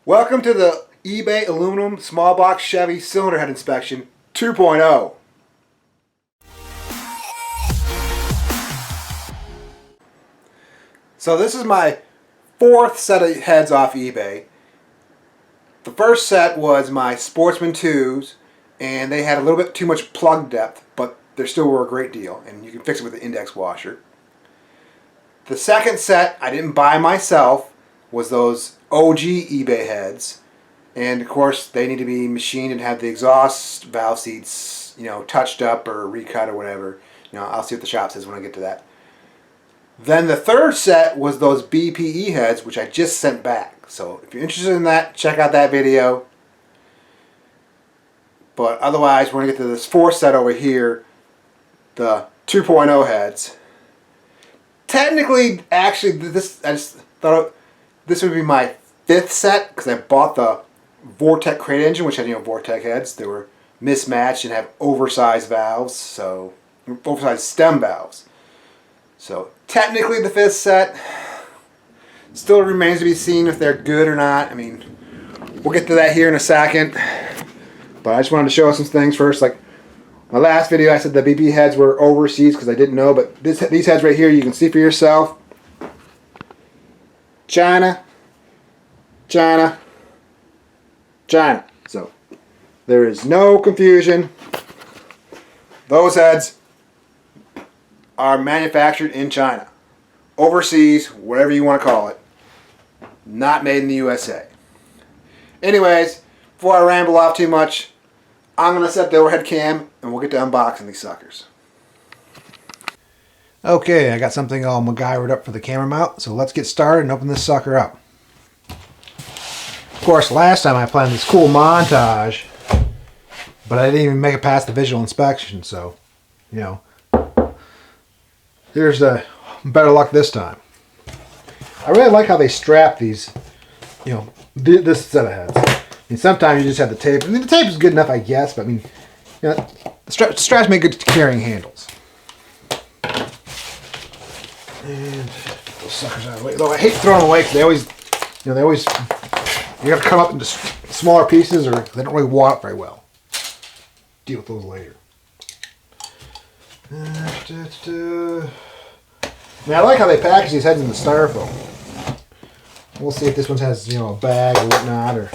Welcome to the eBay Aluminum Small Box Chevy Cylinder Head Inspection 2.0. So this is my fourth set of heads off eBay. The first set was my Sportsman 2s, and they had a little bit too much plug depth, but they still were a great deal, and you can fix it with an index washer. The second set I didn't buy myself was those OG eBay heads, and of course they need to be machined and have the exhaust valve seats, touched up or recut or whatever. I'll see what the shop says when I get to that. Then the third set was those BPE heads, which I just sent back. So if you're interested in that, check out that video. But otherwise, we're going to get to this fourth set over here, the 2.0 heads. Technically, actually, I just thought this would be my fifth set because I bought the Vortec crate engine, which had Vortec heads. They were mismatched and have oversized valves, so oversized stem valves. So technically, the fifth set still remains to be seen if they're good or not. I mean, we'll get to that here in a second. But I just wanted to show us some things first. Like my last video, I said the BP heads were overseas because I didn't know, but these heads right here, you can see for yourself. China, China, China. So there is no confusion. Those heads are manufactured in China. Overseas, whatever you want to call it. Not made in the USA. Anyways, before I ramble off too much, I'm going to set the overhead cam and we'll get to unboxing these suckers. Okay, I got something all MacGyvered up for the camera mount, so let's get started and open this sucker up. Of course, last time I planned this cool montage, but I didn't even make it past the visual inspection, so, here's the better luck this time. I really like how they strap these, this set of heads. I mean, sometimes you just have the tape. I mean, the tape is good enough, I guess, but I mean, the straps make good carrying handles. And those suckers out of the way. Though I hate throwing them away because they always, you got to cut up into smaller pieces or they don't really wad up very well. Deal with those later. I mean, I like how they package these heads in the styrofoam. We'll see if this one has, a bag or whatnot, or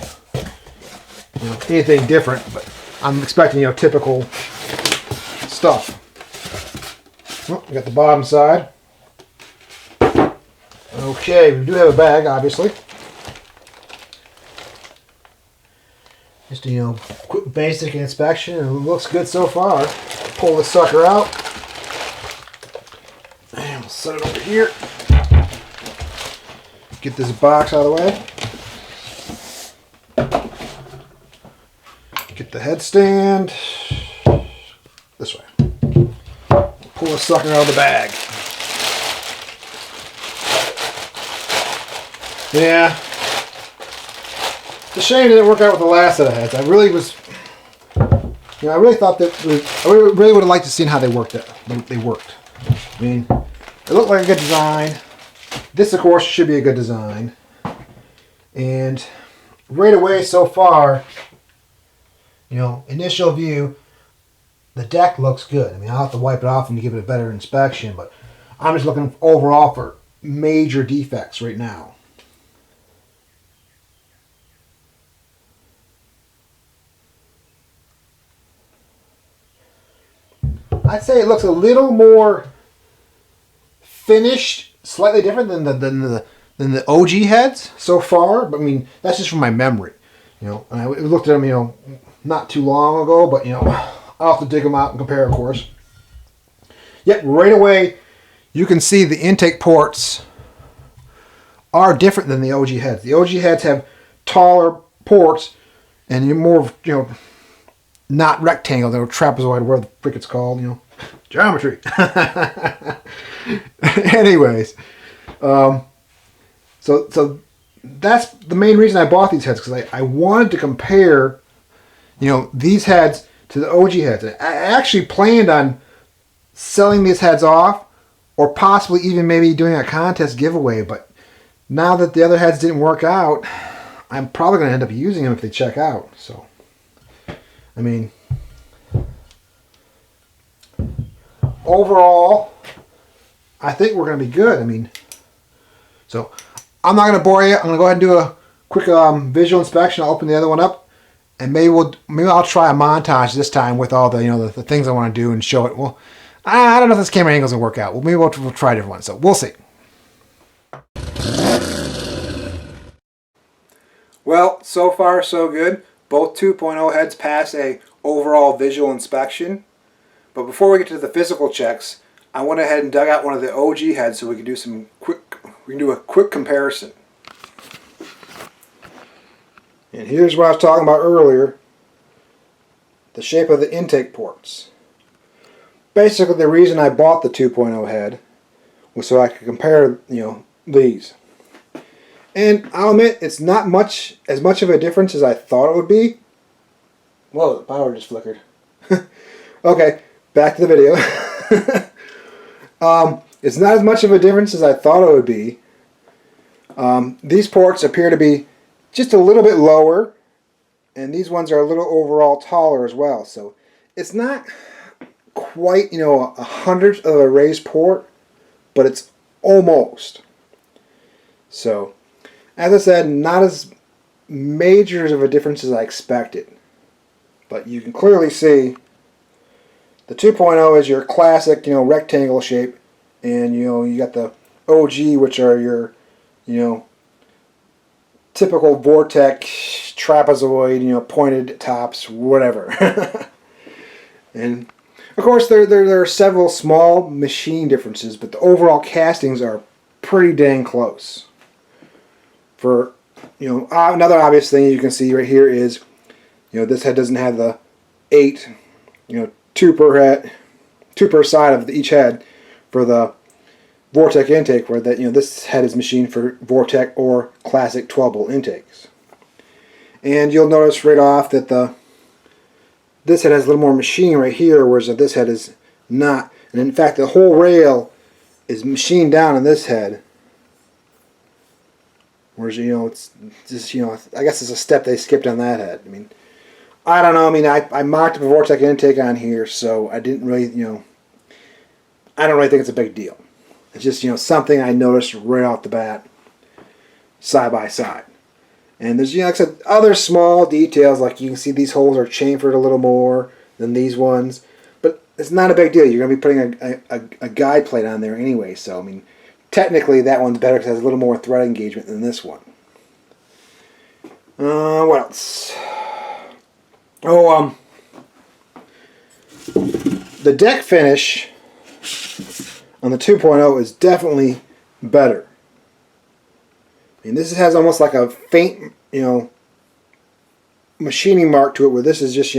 anything different. But I'm expecting, typical stuff. Oh, we got the bottom side. Okay, we do have a bag, obviously. Just a quick basic inspection, and it looks good so far. Pull this sucker out. And we'll set it over here. Get this box out of the way. Get the headstand this way. Pull the sucker out of the bag. Yeah. It's a shame it didn't work out with the last set of heads. I really was, I really thought that, I really would have liked to see how they worked. I mean, it looked like a good design. This, of course, should be a good design. And right away so far, initial view, the deck looks good. I mean, I'll have to wipe it off and give it a better inspection, but I'm just looking overall for major defects right now. I'd say it looks a little more finished, slightly different than the OG heads so far. But I mean, that's just from my memory. And I looked at them, not too long ago. But I'll have to dig them out and compare, of course. Yet right away, you can see the intake ports are different than the OG heads. The OG heads have taller ports and you're more, not rectangle, they're trapezoid, whatever the frick it's called, geometry. Anyways, so that's the main reason I bought these heads, because I wanted to compare, these heads to the OG heads. I actually planned on selling these heads off, or possibly even maybe doing a contest giveaway, but now that the other heads didn't work out, I'm probably going to end up using them if they check out. So, I mean, overall, I think we're going to be good. I mean, so I'm not going to bore you. I'm going to go ahead and do a quick visual inspection. I'll open the other one up, and maybe I'll try a montage this time with all the the things I want to do and show it. Well, I don't know if this camera angle's going to work out. Well, maybe we'll try a different one. So we'll see. Well, so far so good. Both 2.0 heads pass a overall visual inspection. But before we get to the physical checks, I went ahead and dug out one of the OG heads so we can do a quick comparison. And here's what I was talking about earlier. The shape of the intake ports. Basically the reason I bought the 2.0 head was so I could compare, these. And I'll admit, it's not as much of a difference as I thought it would be. Whoa, the power just flickered. Okay, back to the video. It's not as much of a difference as I thought it would be. These ports appear to be just a little bit lower, and these ones are a little overall taller as well. So it's not quite, a hundredth of a raised port, but it's almost. So, as I said, not as major of a difference as I expected. But you can clearly see the 2.0 is your classic, rectangle shape, and you got the OG, which are your, typical Vortec trapezoid, pointed tops, whatever. And of course, there are several small machine differences, but the overall castings are pretty dang close. For another obvious thing you can see right here is, this head doesn't have the 8, two per side of each head for the Vortec intake, where that this head is machined for Vortec or classic 12-bolt intakes. And you'll notice right off that this head has a little more machining right here, whereas this head is not. And in fact, the whole rail is machined down on this head. Whereas, it's just, I guess it's a step they skipped on that head. I mean, I don't know. I mean, I mocked the Vortec intake on here, so I didn't really, I don't really think it's a big deal. It's just, something I noticed right off the bat, side by side. And there's, like I said, other small details, like you can see these holes are chamfered a little more than these ones. But it's not a big deal. You're going to be putting a guide plate on there anyway, so, I mean, technically, that one's better because it has a little more thread engagement than this one. What else? Oh, the deck finish on the 2.0 is definitely better. I mean, this has almost like a faint, machining mark to it, where this is just,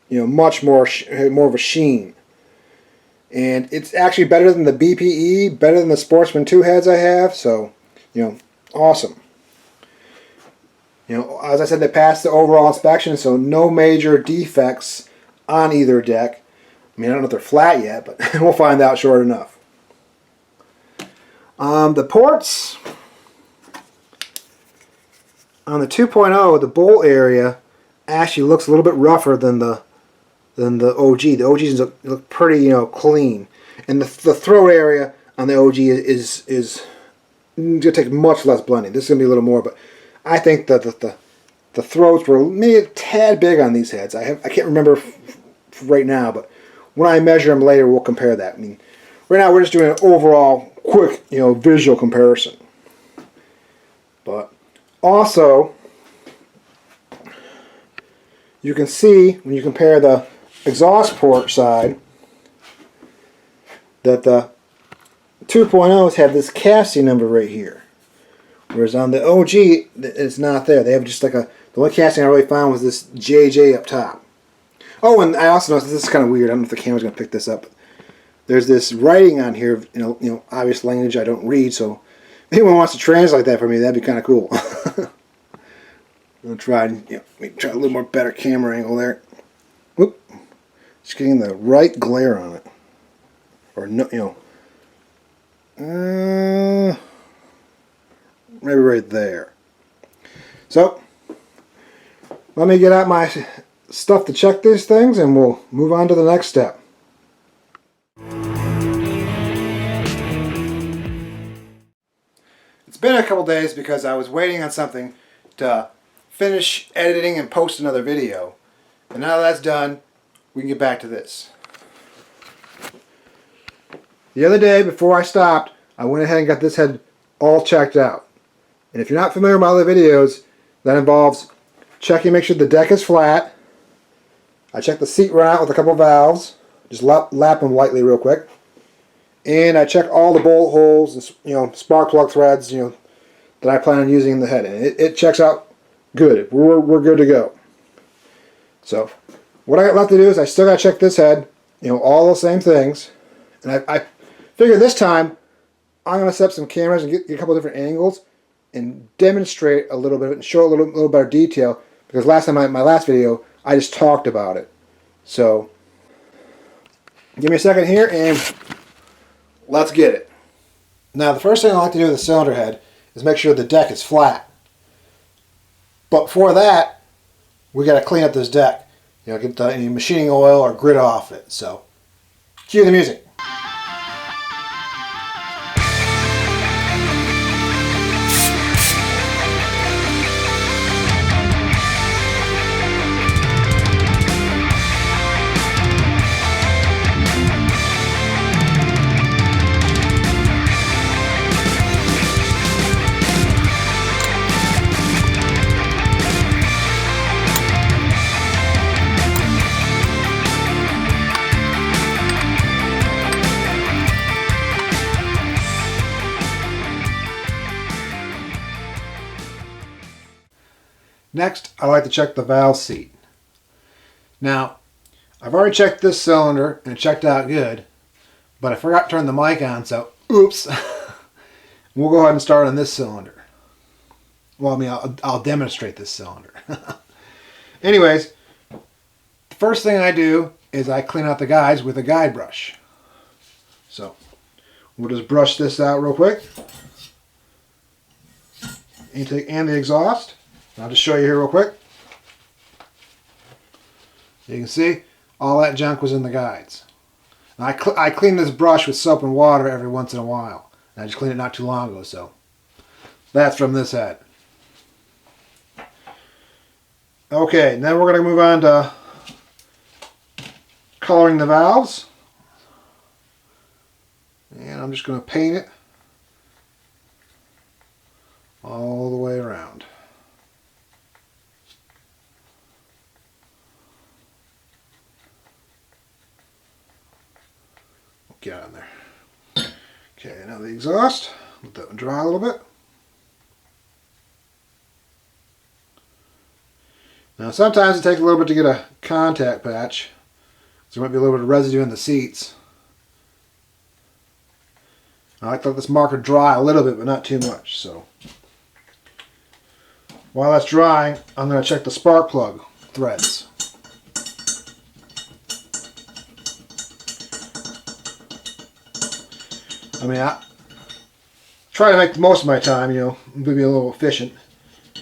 much more of a sheen. And it's actually better than the BPE, better than the Sportsman 2 heads I have, so, awesome. As I said, they passed the overall inspection, so no major defects on either deck. I mean, I don't know if they're flat yet, but we'll find out short enough. The ports on the 2.0, the bolt area actually looks a little bit rougher than the OG. The OGs look pretty, clean, and the throat area on the OG is going to take much less blending. This is going to be a little more, but I think that the throats were maybe a tad big on these heads. I can't remember right now, but when I measure them later, we'll compare that. I mean, right now we're just doing an overall quick, visual comparison. But also, you can see when you compare the exhaust port side that the 2.0s have this casting number right here, whereas on the OG it's not there. They have just like the only casting I really found was this JJ up top. Oh, and I also noticed this is kind of weird. I don't know if the camera's going to pick this up. There's this writing on here, obvious language I don't read, so if anyone wants to translate that for me, that'd be kind of cool. I'll try and try a little more better camera angle there. Whoop. Just getting the right glare on it. Or no, maybe right there. So let me get out my stuff to check these things and we'll move on to the next step. It's been a couple days because I was waiting on something to finish editing and post another video. And now that's done, we can get back to this. The other day before I stopped, I went ahead and got this head all checked out. And if you're not familiar with my other videos, that involves checking, make sure the deck is flat. I check the seat run out with a couple of valves, just lap them lightly real quick. And I check all the bolt holes and spark plug threads that I plan on using in the head. And it checks out good. We're good to go. So what I got left to do is I still got to check this head, all those same things. And I figure this time I'm going to set up some cameras and get a couple different angles and demonstrate a little bit and show a little better detail, because last time my last video I just talked about it. So give me a second here and let's get it. Now the first thing I like to do with the cylinder head is make sure the deck is flat. But before that, we got to clean up this deck. Get any machining oil or grit off it. So cue the music. Next, I like to check the valve seat. Now, I've already checked this cylinder and it checked out good, but I forgot to turn the mic on, so oops. We'll go ahead and start on this cylinder. Well, I mean, I'll demonstrate this cylinder. Anyways, the first thing I do is I clean out the guides with a guide brush. So, we'll just brush this out real quick. Intake and the exhaust. I'll just show you here real quick. You can see all that junk was in the guides. And I clean this brush with soap and water every once in a while. And I just cleaned it not too long ago, so that's from this head. Okay, then we're going to move on to coloring the valves. And I'm just going to paint it all the way around. Get on there. Okay, now the exhaust. Let that one dry a little bit. Now sometimes it takes a little bit to get a contact patch. So there might be a little bit of residue in the seats. I like to let this marker dry a little bit, but not too much. So while that's drying, I'm going to check the spark plug threads. I mean, I try to make the most of my time, be a little efficient.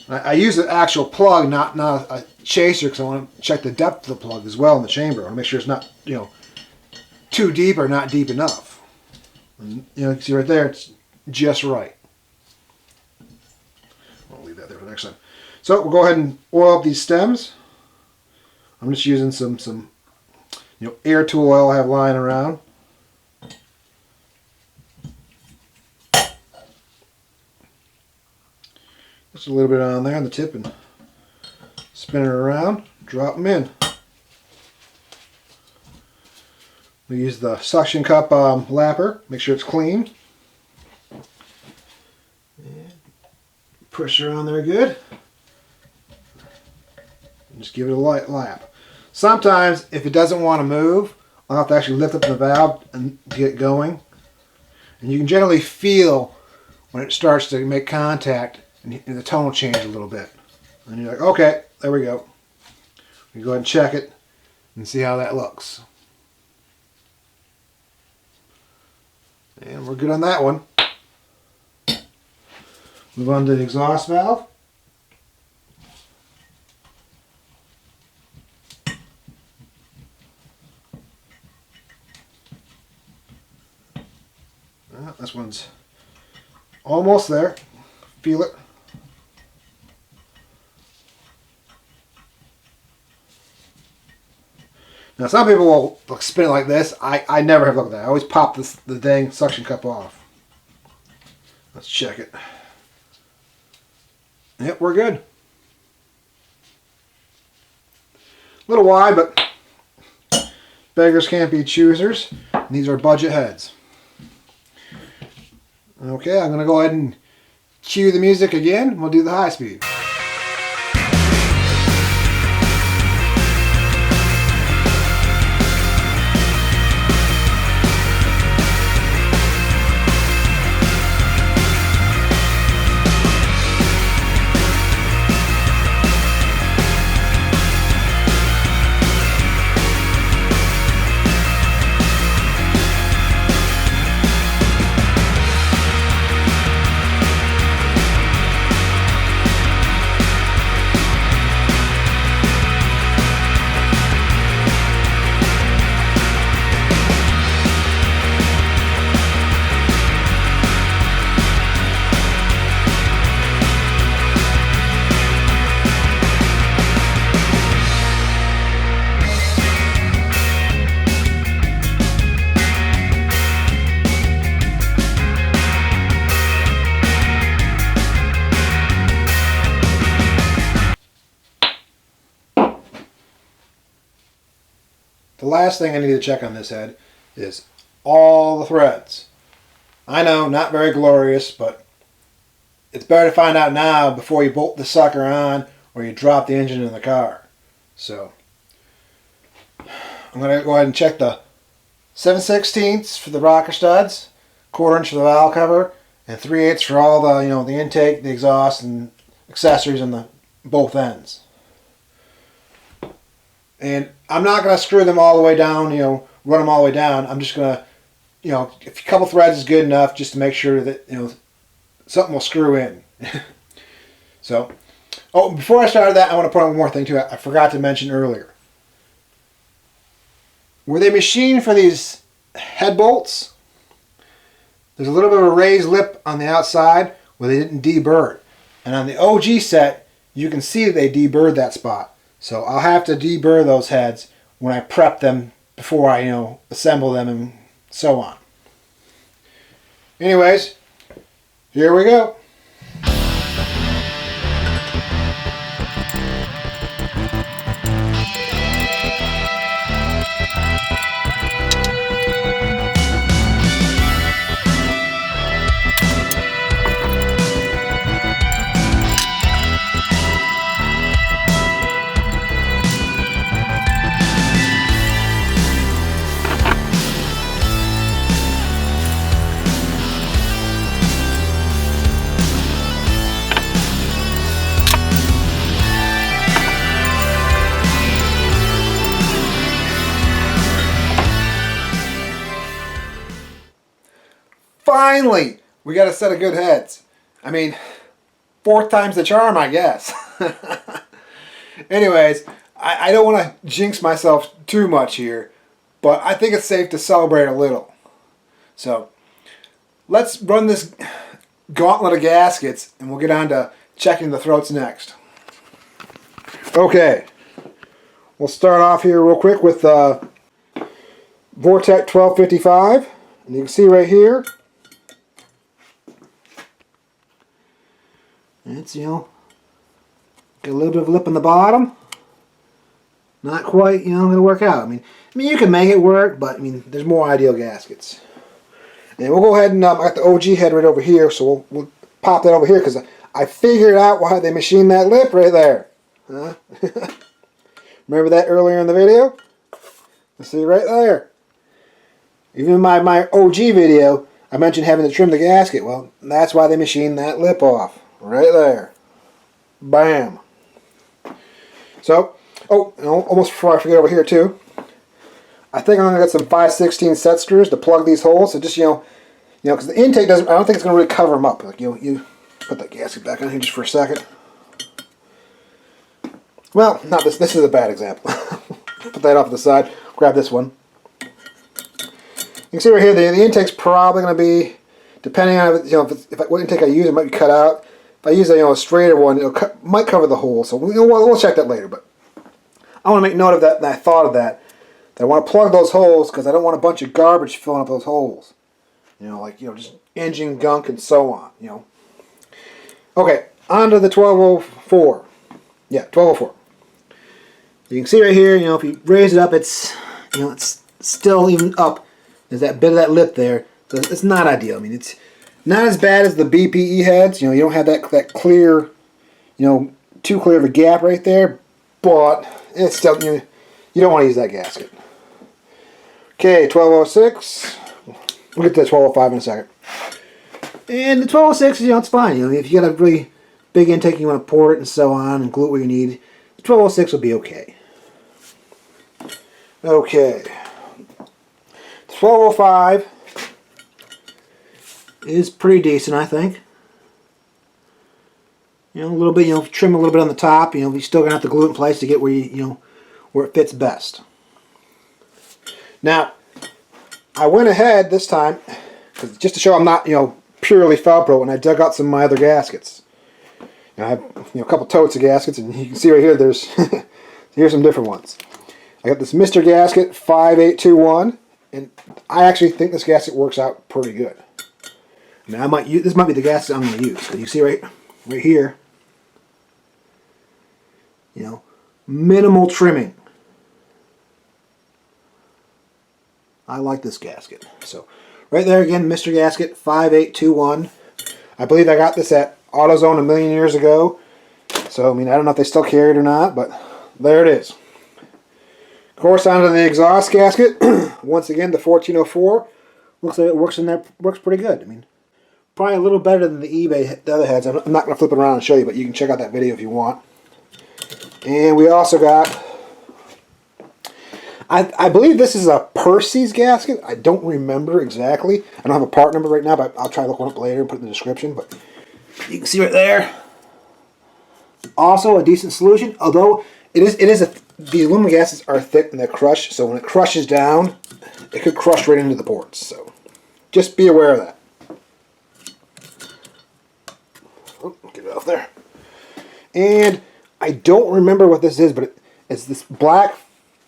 I use the actual plug, not a chaser, because I want to check the depth of the plug as well in the chamber. I want to make sure it's not, too deep or not deep enough. And, you can see right there, it's just right. I'll leave that there for the next time. So we'll go ahead and oil up these stems. I'm just using some air tool oil I have lying around. Just a little bit on there on the tip and spin it around, drop them in. We use the suction cup lapper, make sure it's clean. And push her on there good. And just give it a light lap. Sometimes, if it doesn't want to move, I'll have to actually lift up the valve and to get going. And you can generally feel when it starts to make contact and the tone will change a little bit. And you're like, okay, there we go. We go ahead and check it and see how that looks. And we're good on that one. Move on to the exhaust valve. This one's almost there. Feel it. Now some people will spin it like this. I never have looked at that. I always pop the dang suction cup off. Let's check it. Yep, we're good. A little wide, but beggars can't be choosers. And these are budget heads. Okay, I'm going to go ahead and cue the music again. We'll do the high speed. The last thing I need to check on this head is all the threads. I know, not very glorious, but it's better to find out now before you bolt the sucker on or you drop the engine in the car. So I'm going to go ahead and check the 7/16 for the rocker studs, 1/4 inch for the valve cover, and 3/8 for all the the intake, the exhaust, and accessories on the both ends. And I'm not going to screw them all the way down, run them all the way down. I'm just going to, a couple threads is good enough just to make sure that, something will screw in. So, before I started that, I want to point out one more thing too. I forgot to mention earlier. Where they machine for these head bolts, there's a little bit of a raised lip on the outside where they didn't deburr. And on the OG set, you can see that they deburred that spot. So I'll have to deburr those heads when I prep them before I, assemble them and so on. Anyways, here we go. Finally, we got a set of good heads. I mean, 4th time's the charm, I guess. Anyways, I don't want to jinx myself too much here, but I think it's safe to celebrate a little. So, let's run this gauntlet of gaskets, and we'll get on to checking the throats next. Okay, we'll start off here real quick with Vortec 1255, and you can see right here, it's, got a little bit of lip in the bottom. Not quite, going to work out. I mean, you can make it work, but, there's more ideal gaskets. And we'll go ahead and, I got the OG head right over here, so we'll pop that over here, because I figured out why they machined that lip right there. Huh? Remember that earlier in the video? You see right there. Even in my OG video, I mentioned having to trim the gasket. Well, that's why they machined that lip off. Right there. Bam. So, almost before I forget over here too, I think I'm going to get some 5/16 set screws to plug these holes. So just, because the intake doesn't, I don't think it's going to really cover them up. Like, you put that gasket back on here just for a second. Well, not this. This is a bad example. Put that off to the side. Grab this one. You can see right here, the intake's probably going to be Depending on if what intake I use, it might be cut out. If I use a straighter one, might cover the hole. So we'll check that later. But I want to make note of that. And I thought of that. That I want to plug those holes because I don't want a bunch of garbage filling up those holes. Just engine gunk and so on. Okay, on to the 1204. Yeah, 1204. You can see right here. If you raise it up, it's still even up. There's that bit of that lip there. So it's not ideal. I mean, it's not as bad as the BPE heads. You don't have that clear, too clear of a gap right there. But it's still, you don't want to use that gasket. Okay, 1206. We'll get to the 1205 in a second. And the 1206, it's fine. If you got a really big intake, you want to pour it and so on and glue it where you need, the 1206 will be okay. Okay. 1205 is pretty decent, I think. A little bit, trim a little bit on the top. You're still gonna have to glue it in place to get where where it fits best. Now, I went ahead this time just to show I'm not purely Felpro, and I dug out some of my other gaskets. I have a couple totes of gaskets, and you can see right here here's some different ones. I got this Mr. Gasket 5821, and I actually think this gasket works out pretty good. I mean, this might be the gasket I'm going to use. You see right here, minimal trimming. I like this gasket. So, right there again, Mr. Gasket 5821. I believe I got this at AutoZone a million years ago. So, I mean, I don't know if they still carry it or not, but there it is. Of course, onto the exhaust gasket. Once again, the 1404. Looks like it works pretty good. I mean, probably a little better than the other heads. I'm not going to flip it around and show you, but you can check out that video if you want. And we also got, I believe this is a Percy's gasket. I don't remember exactly. I don't have a part number right now, but I'll try to look one up later and put it in the description. But you can see right there. Also a decent solution, although the aluminum gaskets are thick and they're crushed, so when it crushes down, it could crush right into the ports. So just be aware of that. Oh, get it off there. And I don't remember what this is, but it's this black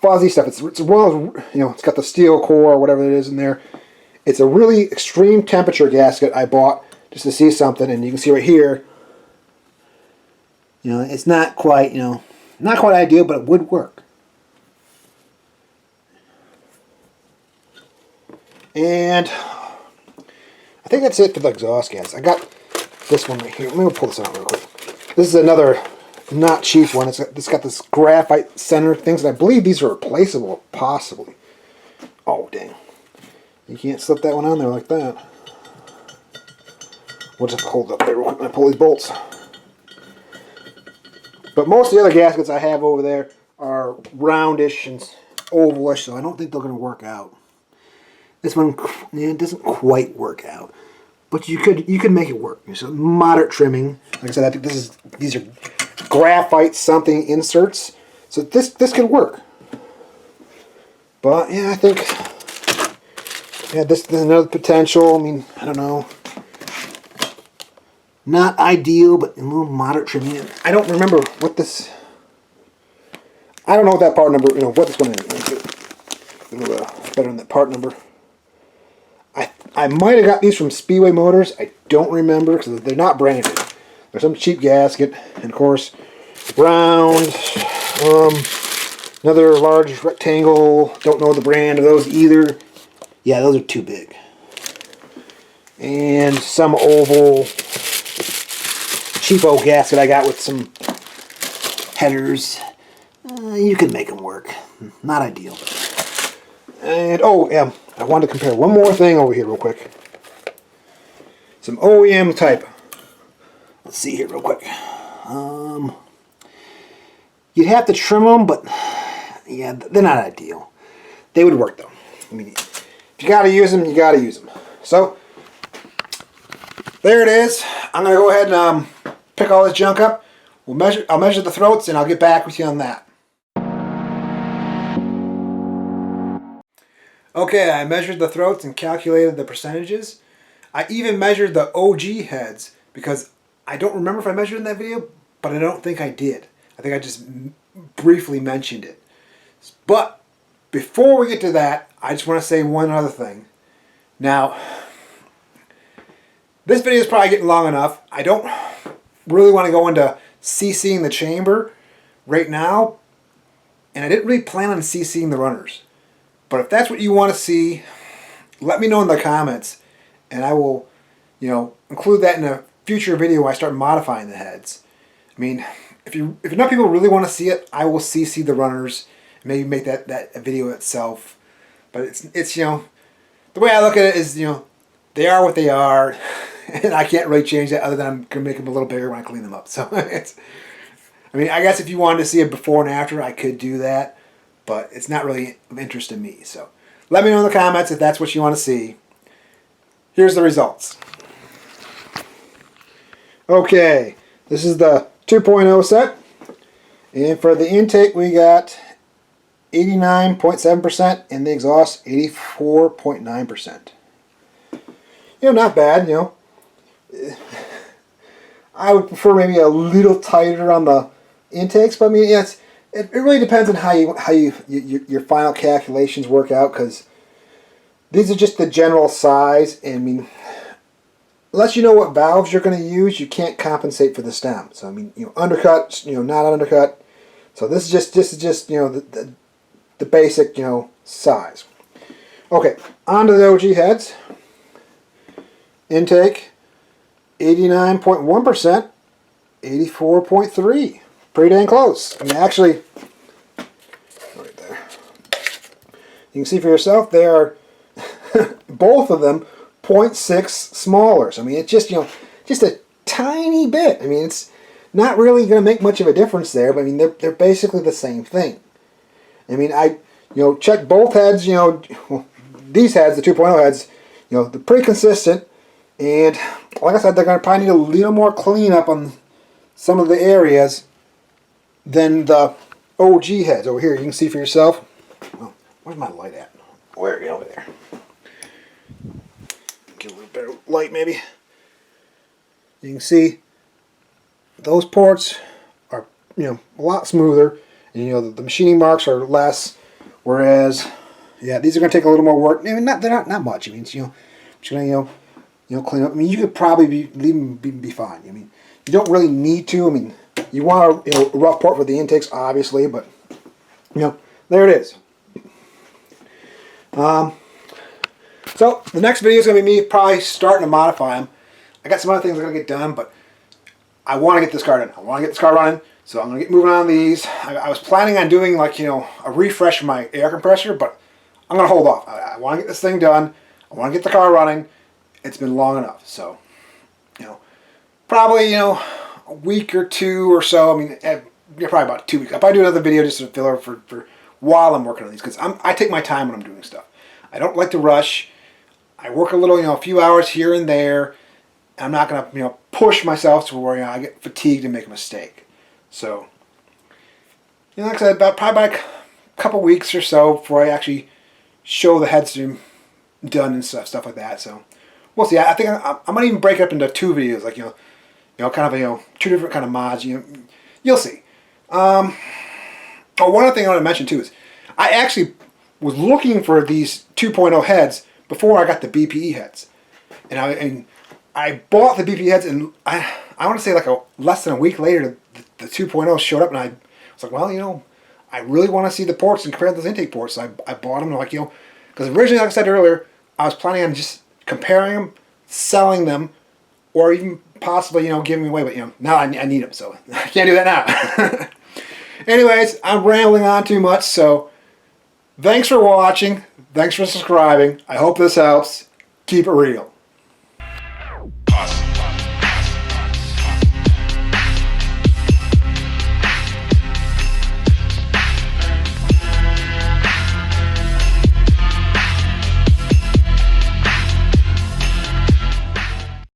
fuzzy stuff. It's one of those, it's got the steel core or whatever it is in there. It's a really extreme temperature gasket I bought just to see something, and you can see right here, it's not quite, not quite ideal, but it would work. And I think that's it for the exhaust gas. I got this one right here. Let me pull this out real quick. This is another not cheap one. It's got this graphite center things, and I believe these are replaceable, possibly. Oh, dang. You can't slip that one on there like that. We'll just hold it up there real quick when I pull these bolts. But most of the other gaskets I have over there are roundish and ovalish, so I don't think they're going to work out. This one, it doesn't quite work out, but you could make it work. So moderate trimming. Like I said, I think these are graphite something inserts, so this could work. But yeah, I think this is another potential. I mean, I don't know. Not ideal, but a little moderate trimming. I don't remember what this. I don't know what that part number. What this one is. A little better than that part number. I might have got these from Speedway Motors. I don't remember because they're not branded. They're some cheap gasket, and of course, round. Another large rectangle. Don't know the brand of those either. Yeah, those are too big. And some oval, cheapo gasket I got with some headers. You can make them work. Not ideal. And I wanted to compare one more thing over here real quick. Some OEM type. Let's see here real quick. You'd have to trim them, but yeah, they're not ideal. They would work though. I mean, if you gotta use them, you gotta use them. So there it is. I'm gonna go ahead and pick all this junk up. I'll measure the throats, and I'll get back with you on that. Okay, I measured the throats and calculated the percentages. I even measured the OG heads because I don't remember if I measured in that video, but I don't think I did. I think I just briefly mentioned it. But before we get to that, I just want to say one other thing. Now, this video is probably getting long enough. I don't really want to go into CCing the chamber right now, and I didn't really plan on CCing the runners. But if that's what you want to see, let me know in the comments, and I will, include that in a future video where I start modifying the heads. I mean, if enough people really want to see it, I will CC the runners, and maybe make that a video itself. But it's the way I look at it is, they are what they are, and I can't really change that other than I'm gonna make them a little bigger when I clean them up. So I guess if you wanted to see a before and after, I could do that, but it's not really of interest to me. So let me know in the comments if that's what you want to see. Here's the results. Okay, this is the 2.0 set, and for the intake we got 89.7% and the exhaust 84.9%. Not bad, I would prefer maybe a little tighter on the intakes, but I mean, yeah, it really depends on how your final calculations work out, because these are just the general size, and I mean, unless you know what valves you're going to use, you can't compensate for the stem. So I mean, undercut, not undercut. So this is just the basic size. Okay, on to the OG heads. Intake 89.1%, 84.3%. Pretty dang close. I mean, actually, right there. You can see for yourself, they are both of them 0.6 smaller. So I mean, it's just just a tiny bit. I mean, it's not really going to make much of a difference there, but I mean, they're basically the same thing. I mean, I checked both heads. These heads, the 2.0 heads, they're pretty consistent. And like I said, they're going to probably need a little more cleanup on some of the areas than the OG heads. Over here, you can see for yourself. Well, where's my light at? Where? Over there. Get a little better light, maybe. You can see those ports are a lot smoother, and the machining marks are less. Whereas, yeah, these are going to take a little more work. I mean, they're not much. I mean, it's, just going to clean up. I mean, you could probably leave them be fine. I mean, you don't really need to. I mean, you want a rough port for the intakes, obviously, but there it is. So the next video is going to be me probably starting to modify them. I got some other things I'm going to get done, but I want to get this car done. I want to get this car running, so I'm going to get moving on these. I was planning on doing a refresh of my air compressor, but I'm going to hold off. I want to get this thing done. I want to get the car running. It's been long enough, so probably a week or two or so. I mean, probably about 2 weeks. I'll probably do another video just to fill for while I'm working on these, because I take my time when I'm doing stuff. I don't like to rush. I work a little, a few hours here and there. I'm not gonna push myself to where I get fatigued and make a mistake. So like I said, probably about a couple weeks or so before I actually show the heads done and stuff like that. So we'll see. I think I might even break it up into 2 videos, like kind of 2 different kind of mods. You'll see. Oh, one other thing I want to mention too is I actually was looking for these 2.0 heads before I got the BPE heads, and I bought the BPE heads, and I want to say like less than a week later the 2.0 showed up, and I was like, well, I really want to see the ports and compare those intake ports. So I bought them, like because originally, like I said earlier, I was planning on just comparing them, selling them, or even possibly giving them away. But now I need them, so I can't do that now. Anyways, I'm rambling on too much, so thanks for watching. Thanks for subscribing. I hope this helps. Keep it real.